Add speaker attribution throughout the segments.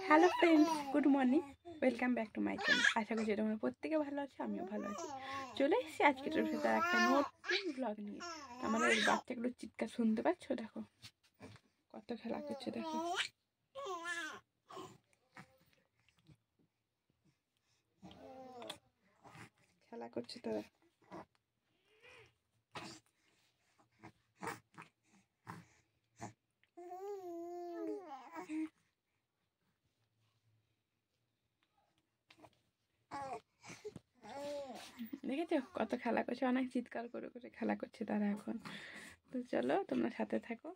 Speaker 1: Hello friends, good morning, welcome back to my channel. আশা করছি তোমরা প্রত্যেকে ভালো আছো, আমিও ভালো আছি। চলে এসেছি আজকে তোর সাথে একটা নতুন ব্লগ নিয়ে। আমাদের এই বাচ্চাগুলো চিৎকার শুনতে পাচ্ছ? দেখো কত খেলা করছে, দেখো খেলা করছে তারা। দেখেছো কত খেলা করছে, অনেক চিৎকার করে করে খেলা করছে তারা এখন। তো চলো তোমরা সাথে থাকো,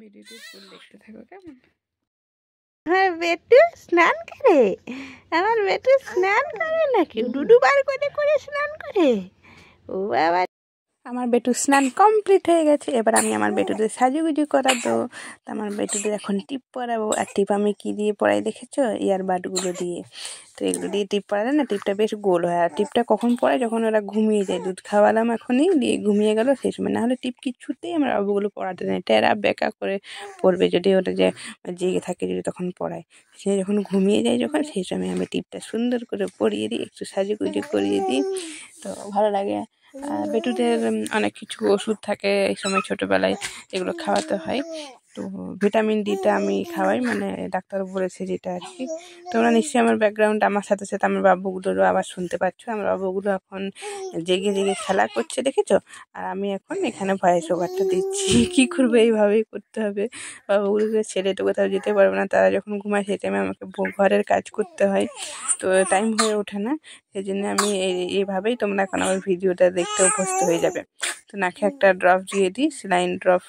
Speaker 1: ভিডিওটি ফুল দেখতে থাকো, কেমন?
Speaker 2: আমার বেটু স্নান করে, আমার বেটু স্নান করে নাকি ডুডু বার করে করে স্নান করে। ও বাবা,
Speaker 1: আমার বেটু স্নান কমপ্লিট হয়ে গেছে। এবার আমি আমার বেটুদের সাজুগুজু করাবো। তো আমার বেটুদের এখন টিপ পরাবো। আর টিপ আমি কি দিয়ে পরাই দেখেছো? ইয়ারবাডগুলো দিয়ে। তো এগুলো দিয়ে টিপ পরালে না টিপটা বেশ গোল হয়। আর টিপটা কখন পরাই? যখন ওরা ঘুমিয়ে যায়। দুধ খাওয়ালাম এখনই, দিয়ে ঘুমিয়ে গেল সেই সময়। নাহলে টিপ কিছুতেই আমার বাবুগুলো পরাতে নেই, টেরা বেকা করে পড়বে যদি ওটা যে জেগে থাকে, যদি তখন পড়ায়। সে যখন ঘুমিয়ে যায়, যখন সেই সময় আমি টিপটা সুন্দর করে পরিয়ে দিই, একটু সাজুগুজু করিয়ে দিই। তো ভালো লাগে। বেটুদের অনেক কিছু ওষুধ থাকে এই সময় ছোটোবেলায়, এগুলো খাওয়াতে হয়। তো ভিটামিন ডিটা আমি খাওয়াই, মানে ডাক্তার বলেছে যেটা আর কি। তোমরা নিশ্চয়ই আমার ব্যাকগ্রাউন্ড আমার সাথে সাথে আমার বাবুগুলোরও আবার শুনতে পাচ্ছ। আমার বাবুগুলো এখন জেগে জেগে খেলা করছে, দেখেছো? আর আমি এখন এখানে ভয়েস ওভারটা দিচ্ছি। কী করবো, এইভাবেই করতে হবে। বাবুগুলোকে ছেড়ে তো কোথাও যেতে পারবো না, তারা যখন ঘুমায় সেই টাইমে আমাকে ঘরের কাজ করতে হয়, তো টাইম হয়ে ওঠে না। সেই জন্য আমি এইভাবেই তোমরা এখন আমার ভিডিওটা দেখতে অভ্যস্ত হয়ে যাবে। তো নাকে একটা ড্রপ দিয়ে দিই, সেলাইন ড্রপ।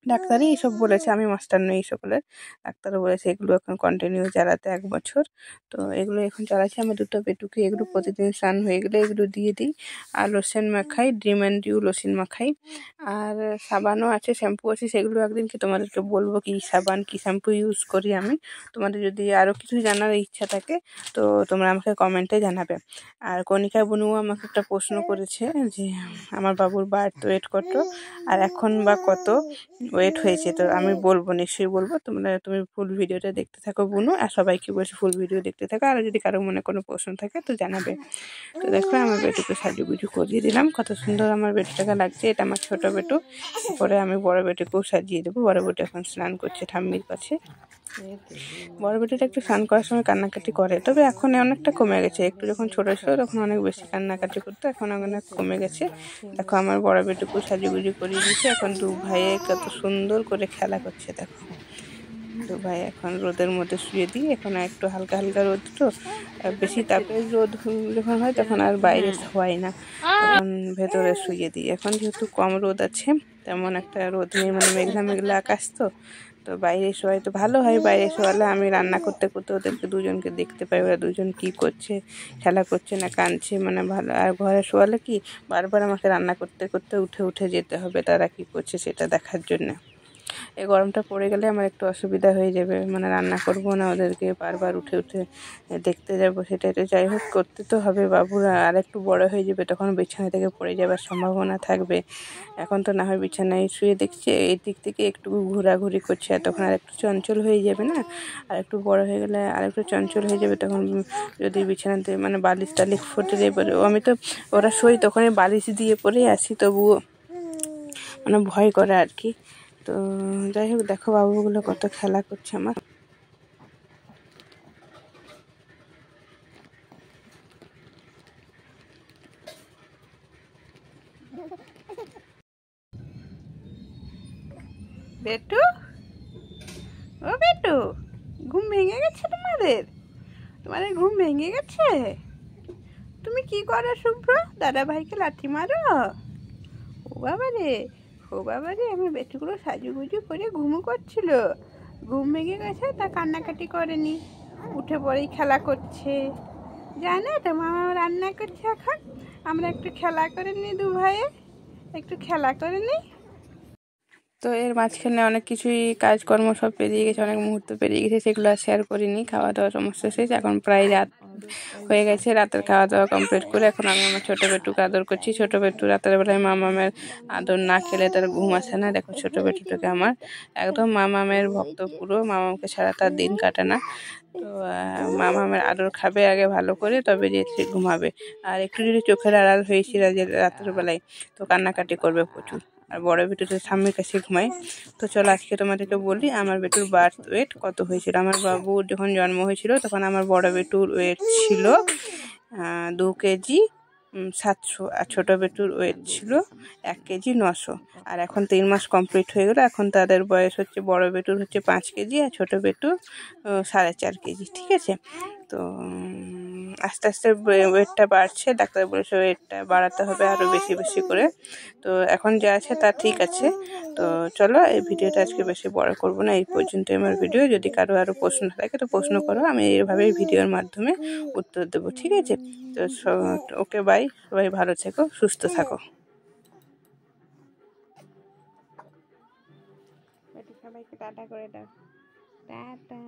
Speaker 1: ডাক্তারই এইসব বলেছে, আমি মাস্টার নই এই সকলের। ডাক্তারও বলেছে এগুলো এখন কন্টিনিউ চালাতে 1 বছর। তো এগুলো এখন চালাচ্ছি। আমার দুটো পেটুকে এগুলো প্রতিদিন স্নান হয়ে গেলে এগুলো দিয়ে দিই। আর লোশন মাখাই, ড্রিম অ্যান্ড ডিউ লোশন মাখাই। আর সাবানও আছে, শ্যাম্পু আছে, সেগুলো একদিনকে তোমাদেরকে বলবো কি সাবান কি শ্যাম্পু ইউজ করি আমি। তোমাদের যদি আরও কিছু জানার ইচ্ছা থাকে তো তোমরা আমাকে কমেন্টে জানাবে। আর কণিকা বুনুও আমাকে একটা প্রশ্ন করেছে যে আমার বাবুর বার্থ ওয়েট কত আর এখন বা কত ওয়েট হয়েছে। তো আমি বলবো, নিশ্চয়ই বলবো। তুমি ফুল ভিডিওটা দেখতে থাকো বুনু, আর সবাইকে বলছি ফুল ভিডিও দেখতে থাকো। আর যদি কারো মনে কোনো প্রশ্ন থাকে তো জানাবে। তো দেখো আমার বেটুকে সাজুগুজু করিয়ে দিলাম, কত সুন্দর আমার বেটুটাকে লাগছে। এটা আমার ছোট বেটু। পরে আমি বড় বেটুকেও সাজিয়ে দেবো। বড় বেটু এখন স্নান করছে ঠাম্মির কাছে। বড় বেটুটা একটু স্নান করার সময় কান্নাকাটি করে, তবে এখন অনেকটা কমে গেছে। একটু যখন ছোটো ছিল তখন অনেক বেশি কান্নাকাটি করতো, এখন অনেক কমে গেছে। দেখো আমার বড় বেটুকু সাজুগুজু করিয়ে দিয়েছে। এখন দু ভাইয়ে কত সুন্দর করে খেলা করছে, দেখো। দু ভাই এখন রোদের মধ্যে শুয়ে দিই। এখন একটু হালকা হালকা রোদ, তো বেশি তাপের রোদ যখন হয় তখন আর বাইরে শোয়াই না, তখন ভেতরে শুয়ে দিই। এখন যেহেতু কম রোদ আছে, তেমন একটা রোদ নেই, মানে মেঘলা মেঘলা আকাশ, তো তো বাইরে শোয়াই তো ভালো হয়। বাইরে শোয়ালে আমি রান্না করতে করতে ওদেরকে দুজনকে দেখতে পাই, ওরা দুজন কী করছে, খেলা করছে না কাঁদছে, মানে ভালো। আর ঘরে শোয়ালে কি বারবার আমাকে রান্না করতে করতে উঠে উঠে যেতে হবে তারা কী করছে সেটা দেখার জন্য। এই গরমটা পড়ে গেলে আমার একটু অসুবিধা হয়ে যাবে, মানে রান্না করব না, ওদেরকে বারবার উঠে উঠে দেখতে যাব, সেটাই। তো যাই হোক, করতে তো হবে। বাবুরা আর একটু বড় হয়ে যাবে, তখন বিছানা থেকে পড়ে যাবার সম্ভাবনা থাকবে। এখন তো না হয় বিছানায় শুয়ে দেখছে, এই দিক থেকে একটু ঘোরাঘুরি করছে, আর তখন আর একটু চঞ্চল হয়ে যাবে না? আর একটু বড় হয়ে গেলে আর একটু চঞ্চল হয়ে যাবে, তখন যদি বিছানাতে মানে বালিশ টালিশ ফুটে দিয়ে পড়ে। আমি তো ওরা শোই তখনই বালিশ দিয়ে পরেই আসি, তবুও মানে ভয় করে আর কি। তো যাই হোক, দেখো বাবুগুলো কত খেলা করছে আমার। বেটু, ও বেটু, ঘুম ভেঙে গেছে তোমাদের? তোমাদের ঘুম ভেঙে গেছে? তুমি কি করো শুভ্র? দাদা ভাইকে লাথি মারো? ও বাবা রে, ও বাবা রে, আমার বেটুগুলো সাজুগুজু করে ঘুমো করছিল, ঘুম ভেঙে গেছে, তা কান্নাকাটি করেনি, উঠে পড়েই খেলা করছে। জানো তো মামা রান্না করছে এখন, আমরা একটু খেলা করে নিই, দু ভাইয়ে একটু খেলা করে নিই। তো এর মাঝখানে অনেক কিছুই কাজকর্ম সব পেরিয়ে গেছে, অনেক মুহূর্ত পেরিয়ে গেছে, সেগুলো আর শেয়ার করিনি। খাওয়া দাওয়া সমস্ত শেষ, এখন প্রায় রাত হয়ে গেছে। রাতের খাওয়া দাওয়া কমপ্লিট করে এখন আমি আমার ছোটো বেটুকে আদর করছি। ছোটো বেটু রাতের বেলায় মামামের আদর না খেলে তার ঘুম আসে না। দেখো ছোটো বেটুটাকে আমার একদম মামামের ভক্ত পুরো, মামামকে ছাড়া তার দিন কাটে না। তো মামামের আদর খাবে আগে ভালো করে, তবে যে সে ঘুমাবে। আর একটু যদি চোখের আড়াল হয়েছিল যে রাতের বেলায়, তো কান্নাকাটি করবে প্রচুর। আর বড় বেটু তো স্বামীর কাছে ঘুমায়। তো চলো আজকে তোমাদেরকে বলি আমার বেটুর বার্থ ওয়েট কত হয়েছিল। আমার বাবুর যখন জন্ম হয়েছিল তখন আমার বড় বেটুর ওয়েট ছিল 2 কেজি 700, আর ছোটো বেটুর ওয়েট ছিল 1 কেজি 900। আর এখন 3 মাস কমপ্লিট হয়ে গেলো। এখন তাদের বয়স হচ্ছে, বড় বেটুর হচ্ছে 5 কেজি আর ছোটো বেটুর 4.5 কেজি। ঠিক আছে। তো আস্তে আস্তে ওয়েটটা বাড়ছে। ডাক্তার বলেছে ওয়েটটা বাড়াতে হবে আরও বেশি বেশি করে। তো এখন যা আছে তা ঠিক আছে। তো চলো এই ভিডিওটা আজকে বেশি বড় করব না, এই পর্যন্ত আমার ভিডিও। যদি কারো আরও প্রশ্ন থাকে তো প্রশ্ন করো, আমি এইভাবেই ভিডিওর মাধ্যমে উত্তর দেবো। ঠিক আছে। তো ওকে বাই, সবাই ভালো থেকো, সুস্থ থাকো। সবাইকে টাটা করে দাও, টাটা।